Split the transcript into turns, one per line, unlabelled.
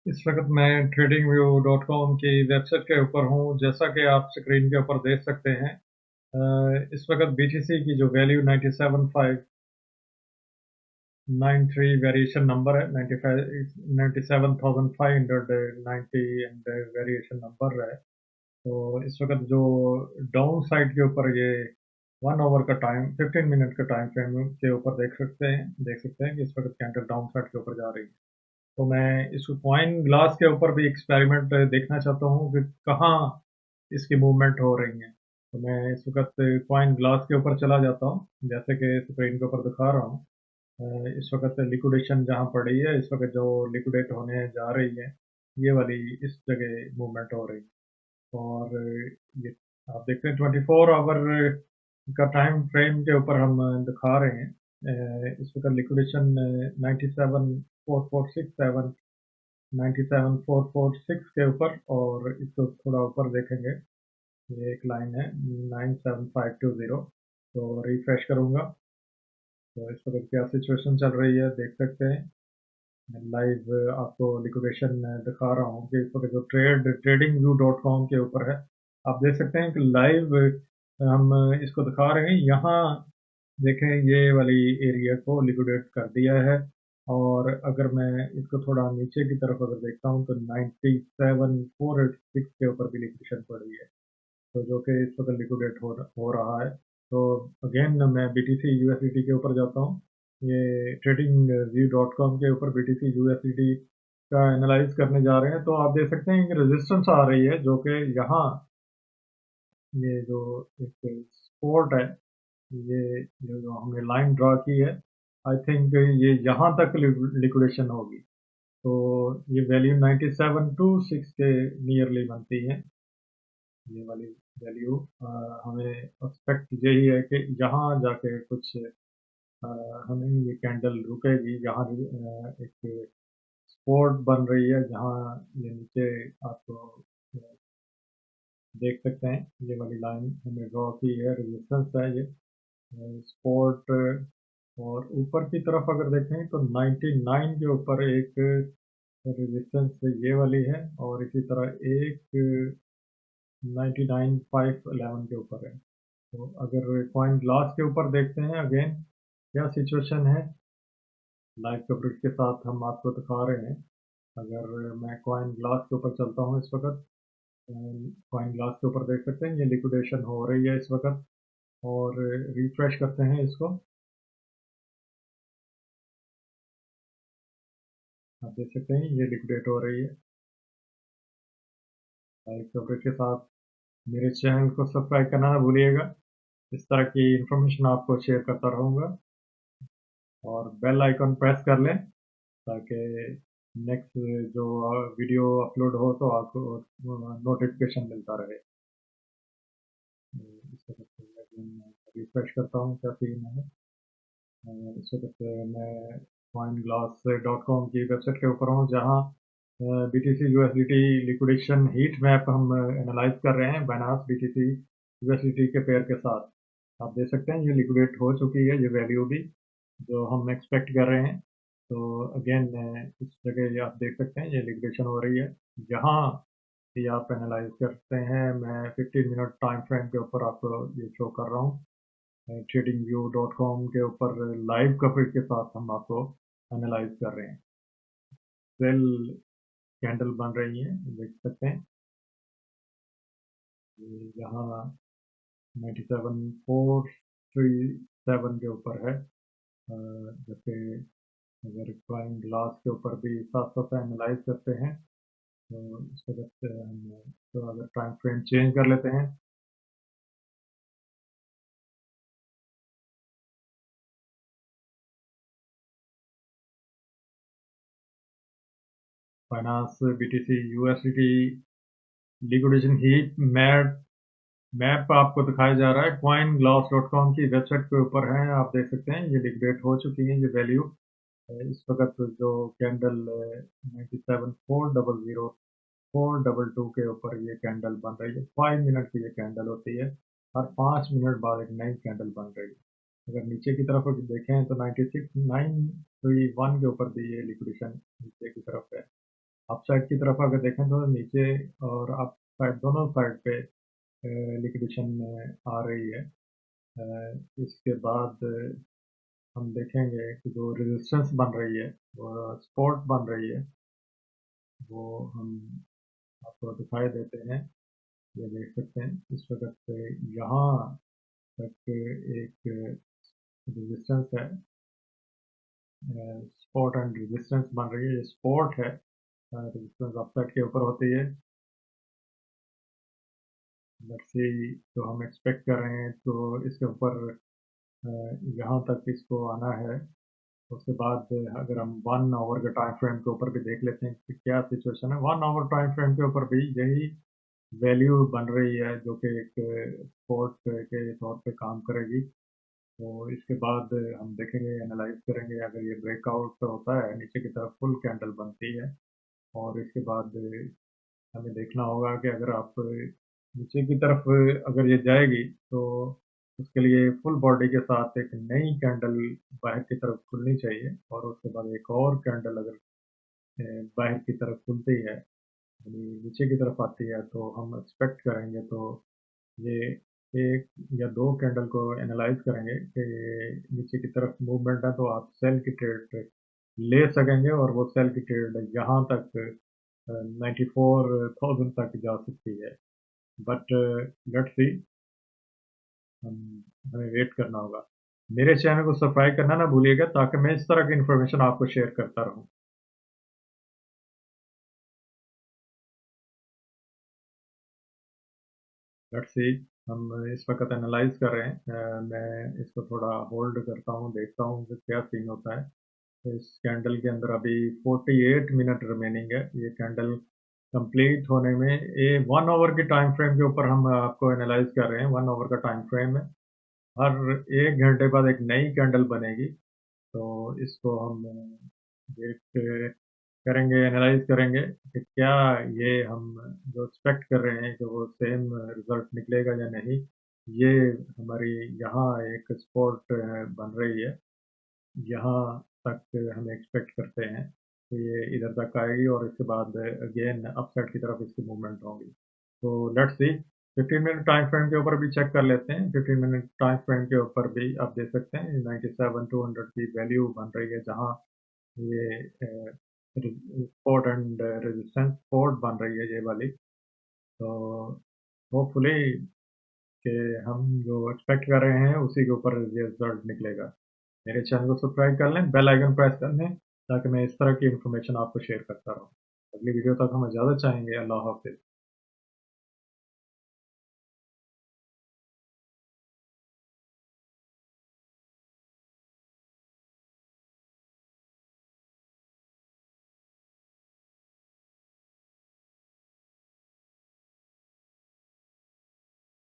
इस वक्त मैं tradingview.com की वेबसाइट के ऊपर हूँ। जैसा कि आप स्क्रीन के ऊपर देख सकते हैं, इस वक्त BTC की जो वैल्यू 97,593 वेरिएशन नंबर है, 97,590 एंड वेरिएशन नंबर है। तो इस वक्त जो डाउन साइड के ऊपर ये 1 आवर का टाइम 15 मिनट का टाइम फ्रेम के ऊपर देख सकते हैं कि इस वक्त कैंडल डाउन साइड के ऊपर जा रही है। तो मैं इस कॉइन ग्लास के ऊपर भी एक्सपेरिमेंट देखना चाहता हूँ कि कहाँ इसकी मूवमेंट हो रही है। तो मैं इस वक्त कॉइन ग्लास के ऊपर चला जाता हूँ, जैसे कि स्क्रीन के ऊपर दिखा रहा हूँ। इस वक्त लिक्विडेशन जहाँ पड़ी है, इस वक्त जो लिक्विडेट होने जा रही है, ये वाली इस जगह मूवमेंट हो रही है। और ये आप देखते हैं 24 आवर का टाइम फ्रेम के ऊपर हम दिखा रहे हैं। इस वक्त लिक्विडेशन 97,446 97,446 के ऊपर, और इसको थोड़ा ऊपर देखेंगे, ये एक लाइन है 97,520। तो रिफ्रेश करूंगा तो इस वक्त क्या सिचुएशन चल रही है देख सकते हैं। मैं लाइव आपको लिक्विडेशन दिखा रहा हूँ कि इस वक्त जो tradingview.com के ऊपर है, आप देख सकते हैं कि लाइव हम इसको दिखा रहे हैं। यहाँ देखें, ये वाली एरिया को लिक्विडेट कर दिया है। और अगर मैं इसको थोड़ा नीचे की तरफ अगर देखता हूँ तो 97,486 के ऊपर भी लिक्विडेशन पड़ी है, तो जो कि इस वक्त लिक्विडेट हो रहा है। तो अगेन मैं BTC USDT के ऊपर जाता हूँ। ये tradingview.com के ऊपर BTC USDT का एनालाइज करने जा रहे हैं। तो आप देख सकते हैं कि रेजिस्टेंस आ रही है, जो कि यहाँ ये जो एक सपोर्ट है, ये जो हमने लाइन ड्रा की है, आई थिंक ये यहाँ तक लिक्विडेशन होगी। तो ये वैल्यू 9726 के नियरली बनती है, ये वाली वैल्यू। हमें एक्सपेक्ट यही है कि यहाँ जाके कुछ हमें ये कैंडल रुकेगी। यहाँ एक सपोर्ट बन रही है, जहाँ ये नीचे आपको देख सकते हैं, ये वाली लाइन हमने ड्रॉ की है, रेजिस्टेंस है ये सपोर्ट। और ऊपर की तरफ अगर देखें तो 99 के ऊपर एक रेजिस्टेंस ये वाली है, और इसी तरह एक 99,511 के ऊपर है। तो अगर कॉइन ग्लास के ऊपर देखते हैं, अगेन क्या सिचुएशन है, लाइव कवरेज के साथ हम आपको दिखा रहे हैं। अगर मैं कॉइन ग्लास के ऊपर चलता हूँ इस वक्त, कॉइन ग्लास के ऊपर देख सकते हैं ये लिक्विडेशन हो रही है इस वक्त। और रिफ्रेश करते हैं इसको, आप देख सकते हैं ये लिक्विडेट हो रही है। लाइव कवरेज के साथ मेरे चैनल को सब्सक्राइब करना ना भूलिएगा। इस तरह की इंफॉर्मेशन आपको शेयर करता रहूँगा, और बेल आइकन प्रेस कर लें ताकि नेक्स्ट जो वीडियो अपलोड हो तो आपको नोटिफिकेशन मिलता रहे। इस वक्त मैं रिफ्रेश करता हूँ क्या सीन है। इस वक्त मैं coinglass.com की वेबसाइट के ऊपर हूँ, जहाँ BTC USDT liquidation heat map हम एनालाइज कर रहे हैं बाइनांस BTC USDT के पेयर के साथ। आप देख सकते हैं ये लिक्विडेट हो चुकी है, ये वैल्यू भी जो हम एक्सपेक्ट कर रहे हैं। तो अगेन इस जगह ये आप देख सकते हैं ये लिक्विडेशन हो रही है। जहाँ ये आप एनालाइज करते हैं, मैं 15 मिनट टाइम फ्रेम के ऊपर आपको ये शो कर रहा हूँ। tradingview.com के ऊपर लाइव कवरेज के साथ हम आपको एनालाइज कर रहे हैं। सेल कैंडल बन रही है, देख सकते हैं यहाँ 97,437 के ऊपर है। जैसे अगर क्लाइंट ग्लास के ऊपर भी साथ साथ एनालाइज करते हैं, तो इस वजह से हम तो अगर टाइम फ्रेम चेंज कर लेते हैं, finance BTC USDT liquidation heat map आपको दिखाया जा रहा है, coinglass.com की वेबसाइट के ऊपर है। आप देख सकते हैं ये लिक्विडेट हो चुकी है ये वैल्यू। इस वक्त जो कैंडल 97,400 के ऊपर ये कैंडल बन रही है। 5 मिनट की ये कैंडल होती है, हर 5 मिनट बाद एक नई कैंडल बन रही है। अगर नीचे की तरफ अगर देखें तो 96,931 के ऊपर भी ये लिक्विडेशन नीचे की तरफ है। अपसाइड की तरफ अगर देखें तो नीचे और अप साइड दोनों साइड पे लिक्विडेशन आ रही है। इसके बाद हम देखेंगे कि जो रेजिस्टेंस बन रही है वो सपोर्ट बन रही है, वो हम आपको दिखाई देते हैं। ये देख सकते हैं इस वक्त पे यहाँ तक एक रेजिस्टेंस है, सपोर्ट एंड रेजिस्टेंस बन रही है। ये सपोर्ट है, रेजिस्टेंस अपसाइड के ऊपर होती है। लेट्स सी, जो हम एक्सपेक्ट कर रहे हैं तो इसके ऊपर यहाँ तक इसको आना है। उसके बाद अगर हम 1 आवर के टाइम फ्रेम के ऊपर भी देख लेते हैं कि क्या सिचुएशन है। 1 आवर टाइम फ्रेम के ऊपर भी यही वैल्यू बन रही है जो कि एक सपोर्ट के तौर पे काम करेगी। तो इसके बाद हम देखेंगे, एनालाइज करेंगे, अगर ये ब्रेकआउट होता है नीचे की तरफ फुल कैंडल बनती है, और इसके बाद हमें देखना होगा कि अगर आप नीचे की तरफ अगर ये जाएगी तो उसके लिए फुल बॉडी के साथ एक नई कैंडल बाहर की तरफ खुलनी चाहिए, और उसके बाद एक और कैंडल अगर बाहर की तरफ खुलती है, यानी नीचे की तरफ आती है, तो हम एक्सपेक्ट करेंगे तो ये एक या दो कैंडल को एनालाइज करेंगे कि ये नीचे की तरफ मूवमेंट है, तो आप सेल की ट्रेड ले सकेंगे, और वो सेल की ट्रेड यहाँ तक 94,000 तक जा सकती है। बट लेट्स सी, हम हमें वेट करना होगा। मेरे चैनल को सब्सक्राइब करना ना भूलिएगा, ताकि मैं इस तरह की इन्फॉर्मेशन आपको शेयर करता रहूं। लेट्स सी, हम इस वक्त एनालाइज कर रहे हैं। मैं इसको थोड़ा होल्ड करता हूँ, देखता हूँ कि क्या सीन होता है। इस कैंडल के अंदर अभी 48 मिनट रिमेनिंग है। ये कैंडल कंप्लीट होने में, ये 1 आवर के टाइम फ्रेम के ऊपर हम आपको एनालाइज कर रहे हैं। 1 आवर का टाइम फ्रेम है, हर 1 घंटे बाद एक नई कैंडल बनेगी। तो इसको हम वेट करेंगे, एनालाइज करेंगे कि क्या ये हम जो एक्सपेक्ट कर रहे हैं कि वो सेम रिजल्ट निकलेगा या नहीं। ये हमारी यहाँ एक सपोर्ट बन रही है, यहाँ तक हम एक्सपेक्ट करते हैं कि ये इधर तक आएगी, और इसके बाद अगेन अपसाइड की तरफ इसकी मूवमेंट होगी। तो let's see, 15 minute time frame के ऊपर भी चेक कर लेते हैं। 15 मिनट टाइम फ्रेम के ऊपर भी आप देख सकते हैं 97,200 की वैल्यू बन रही है, जहाँ ये सपोर्ट एंड रेजिस्टेंस सपोर्ट बन रही है, ये वाली। तो होपफुली कि हम जो एक्सपेक्ट कर रहे हैं उसी के ऊर ये रिजल्ट निकलेगा। मेरे चैनल को सब्सक्राइब कर लें, बेल आइकन प्रेस कर लें, ताकि मैं इस तरह की इन्फॉर्मेशन आपको शेयर करता रहूँ। अगली वीडियो तक हम इजाज़त चाहेंगे। अल्लाह हाफ़िज़।